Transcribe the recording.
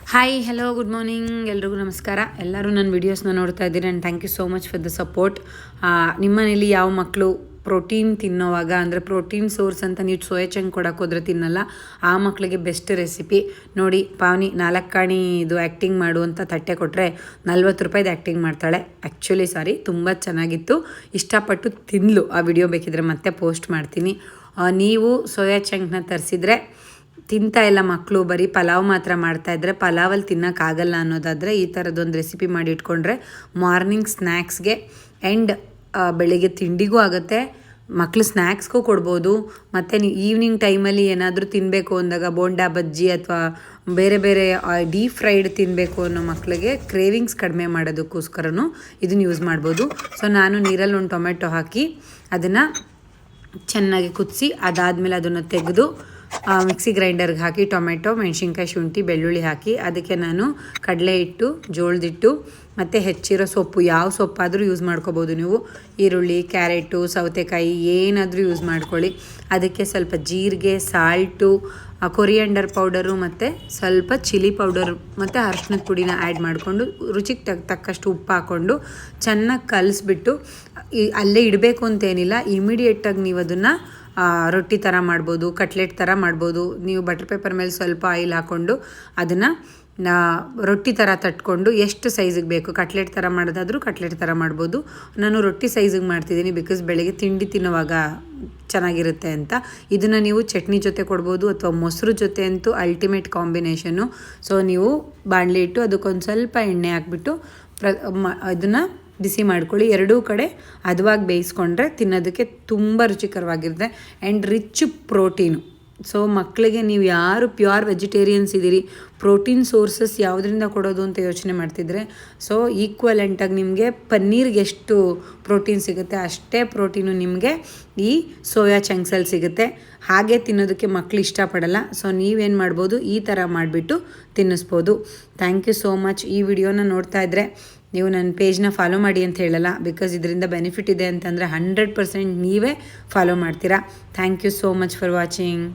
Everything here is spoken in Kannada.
ಹಾಯ್ ಹಲೋ ಗುಡ್ ಮಾರ್ನಿಂಗ್ ಎಲ್ರಿಗೂ ನಮಸ್ಕಾರ. ಎಲ್ಲರೂ ನನ್ನ ವೀಡಿಯೋಸ್ನ ನೋಡ್ತಾ ಇದ್ದೀರಿ and thank you so much for the support. ನಿಮ್ಮನೇಲಿ ಯಾವ ಮಕ್ಕಳು ಪ್ರೋಟೀನ್ ತಿನ್ನೋವಾಗ ಅಂದರೆ ಪ್ರೋಟೀನ್ ಸೋರ್ಸ್ ಅಂತ ನೀವು ಸೋಯಾ ಚಂಕ್ ಕೊಡೋಕೆ ಹೋದ್ರೆ ತಿನ್ನಲ್ಲ, ಆ ಮಕ್ಕಳಿಗೆ ಬೆಸ್ಟ್ ರೆಸಿಪಿ ನೋಡಿ. ಪಾವನಿ 4 ಕಾಣಿ ಇದು ಆ್ಯಕ್ಟಿಂಗ್ ಮಾಡುವಂಥ ತಟ್ಟೆ ಕೊಟ್ಟರೆ 40 ರೂಪಾಯಿದು ಆ್ಯಕ್ಟಿಂಗ್ ಮಾಡ್ತಾಳೆ. ಆ್ಯಕ್ಚುಲಿ ತುಂಬ ಚೆನ್ನಾಗಿತ್ತು, ಇಷ್ಟಪಟ್ಟು ತಿನ್ನಲು. ಆ ವಿಡಿಯೋ ಬೇಕಿದ್ರೆ ಮತ್ತೆ ಪೋಸ್ಟ್ ಮಾಡ್ತೀನಿ. ನೀವು ಸೋಯಾ ಚಂಕ್ನ ತರಿಸಿದ್ರೆ ತಿಂತಾ ಇಲ್ಲ ಮಕ್ಕಳು, ಬರೀ ಪಲಾವ್ ಮಾತ್ರ ಮಾಡ್ತಾಯಿದ್ರೆ ಪಲಾವಲ್ಲಿ ತಿನ್ನೋಕ್ಕಾಗಲ್ಲ ಅನ್ನೋದಾದರೆ ಈ ಥರದೊಂದು ರೆಸಿಪಿ ಮಾಡಿ ಇಟ್ಕೊಂಡ್ರೆ ಮಾರ್ನಿಂಗ್ ಸ್ನ್ಯಾಕ್ಸ್ಗೆ ಆ್ಯಂಡ್ ಬೆಳಿಗ್ಗೆ ತಿಂಡಿಗೂ ಆಗುತ್ತೆ, ಮಕ್ಕಳು ಸ್ನ್ಯಾಕ್ಸ್ಗೂ ಕೊಡ್ಬೋದು. ಮತ್ತು ನೀವು ಈವ್ನಿಂಗ್ ಟೈಮಲ್ಲಿ ಏನಾದರೂ ತಿನ್ನಬೇಕು ಅಂದಾಗ ಬೋಂಡಾ ಬಜ್ಜಿ ಅಥವಾ ಬೇರೆ ಬೇರೆ ಡೀಪ್ ಫ್ರೈಡ್ ತಿನ್ನಬೇಕು ಅನ್ನೋ ಮಕ್ಕಳಿಗೆ ಕ್ರೇವಿಂಗ್ಸ್ ಕಡಿಮೆ ಮಾಡೋದಕ್ಕೋಸ್ಕರನೂ ಇದನ್ನು ಯೂಸ್ ಮಾಡ್ಬೋದು. ಸೊ ನಾನು ನೀರಲ್ಲಿ ಒಂದು ಟೊಮೆಟೊ ಹಾಕಿ ಅದನ್ನು ಚೆನ್ನಾಗಿ ಕುದಿಸಿ ಅದಾದಮೇಲೆ ಅದನ್ನು ತೆಗೆದು ಮಿಕ್ಸಿ ಗ್ರೈಂಡರ್ಗೆ ಹಾಕಿ ಟೊಮೆಟೊ, ಮೆಣಸಿನ್ಕಾಯಿ, ಶುಂಠಿ, ಬೆಳ್ಳುಳ್ಳಿ ಹಾಕಿ ಅದಕ್ಕೆ ನಾನು ಕಡಲೆ ಹಿಟ್ಟು, ಜೋಳದಿಟ್ಟು ಮತ್ತು ಹೆಚ್ಚಿರೋ ಸೊಪ್ಪು, ಯಾವ ಸೊಪ್ಪಾದರೂ ಯೂಸ್ ಮಾಡ್ಕೋಬೋದು ನೀವು. ಈರುಳ್ಳಿ, ಕ್ಯಾರೆಟು, ಸೌತೆಕಾಯಿ ಏನಾದರೂ ಯೂಸ್ ಮಾಡ್ಕೊಳ್ಳಿ. ಅದಕ್ಕೆ ಸ್ವಲ್ಪ ಜೀರಿಗೆ, ಸಾಲ್ಟು, ಕೊರಿಯಂಡರ್ ಪೌಡರು ಮತ್ತು ಸ್ವಲ್ಪ ಚಿಲ್ಲಿ ಪೌಡರ್ ಮತ್ತು ಅರಿಶಿನದ ಪುಡಿನ ಆ್ಯಡ್ ಮಾಡಿಕೊಂಡು ರುಚಿಗೆ ತಕ್ಕಷ್ಟು ಉಪ್ಪು ಹಾಕ್ಕೊಂಡು ಚೆನ್ನಾಗಿ ಕಲಿಸ್ಬಿಟ್ಟು ಅಲ್ಲೇ ಇಡಬೇಕು ಅಂತೇನಿಲ್ಲ, ಇಮಿಡಿಯೇಟಾಗಿ ನೀವು ಅದನ್ನು ರೊಟ್ಟಿ ಥರ ಮಾಡ್ಬೋದು, ಕಟ್ಲೆಟ್ ಥರ ಮಾಡ್ಬೋದು. ನೀವು ಬಟರ್ ಪೇಪರ್ ಮೇಲೆ ಸ್ವಲ್ಪ ಆಯಿಲ್ ಹಾಕ್ಕೊಂಡು ಅದನ್ನು ರೊಟ್ಟಿ ಥರ ತಟ್ಕೊಂಡು ಎಷ್ಟು ಸೈಜಿಗೆ ಬೇಕು, ಕಟ್ಲೆಟ್ ಥರ ಮಾಡೋದಾದರೂ ಕಟ್ಲೆಟ್ ಥರ ಮಾಡ್ಬೋದು. ನಾನು ರೊಟ್ಟಿ ಸೈಜಿಗೆ ಮಾಡ್ತಿದ್ದೀನಿ ಬಿಕಾಸ್ ಬೆಳಗ್ಗೆ ತಿಂಡಿ ತಿನ್ನುವಾಗ ಚೆನ್ನಾಗಿರುತ್ತೆ ಅಂತ. ಇದನ್ನು ನೀವು ಚಟ್ನಿ ಜೊತೆ ಕೊಡ್ಬೋದು ಅಥವಾ ಮೊಸರು ಜೊತೆ ಅಂತೂ ಅಲ್ಟಿಮೇಟ್ ಕಾಂಬಿನೇಷನ್ನು. ಸೊ ನೀವು ಬಾಣಲೆ ಇಟ್ಟು ಅದಕ್ಕೊಂದು ಸ್ವಲ್ಪ ಎಣ್ಣೆ ಹಾಕ್ಬಿಟ್ಟು ಇದನ್ನು ಬಿಸಿ ಮಾಡ್ಕೊಳ್ಳಿ. ಎರಡೂ ಕಡೆ ಹದವಾಗಿ ಬೇಯಿಸ್ಕೊಂಡ್ರೆ ತಿನ್ನೋದಕ್ಕೆ ತುಂಬ ರುಚಿಕರವಾಗಿರುತ್ತೆ ಆ್ಯಂಡ್ ರಿಚ್ ಪ್ರೋಟೀನು. ಸೊ ಮಕ್ಕಳಿಗೆ ನೀವು ಯಾರು ಪ್ಯೂರ್ ವೆಜಿಟೇರಿಯನ್ಸ್ ಇದ್ದೀರಿ, ಪ್ರೋಟೀನ್ ಸೋರ್ಸಸ್ ಯಾವುದರಿಂದ ಕೊಡೋದು ಅಂತ ಯೋಚನೆ ಮಾಡ್ತಿದ್ರೆ, ಸೊ ಈಕ್ವಲೆಂಟಾಗಿ ನಿಮಗೆ ಪನ್ನೀರ್ಗೆ ಎಷ್ಟು ಪ್ರೋಟೀನ್ ಸಿಗುತ್ತೆ ಅಷ್ಟೇ ಪ್ರೋಟೀನು ನಿಮಗೆ ಈ ಸೋಯಾ ಚಂಕ್ಸಲ್ಲಿ ಸಿಗುತ್ತೆ. ಹಾಗೆ ತಿನ್ನೋದಕ್ಕೆ ಮಕ್ಕಳು ಇಷ್ಟಪಡಲ್ಲ. ಸೊ ನೀವೇನು ಮಾಡ್ಬೋದು, ಈ ಥರ ಮಾಡಿಬಿಟ್ಟು ತಿನ್ನಿಸ್ಬೋದು. Thank you so much. ಈ ವಿಡಿಯೋನ ನೋಡ್ತಾ ಇದ್ದರೆ ನೀವು ನನ್ನ ಪೇಜ್ನ ಫಾಲೋ ಮಾಡಿ ಅಂತ ಹೇಳಲ್ಲ, ಬಿಕಾಸ್ ಇದರಿಂದ ಬೆನಿಫಿಟ್ ಇದೆ ಅಂತಂದರೆ 100% ನೀವೇ ಫಾಲೋ ಮಾಡ್ತೀರಾ. Thank you so much for watching.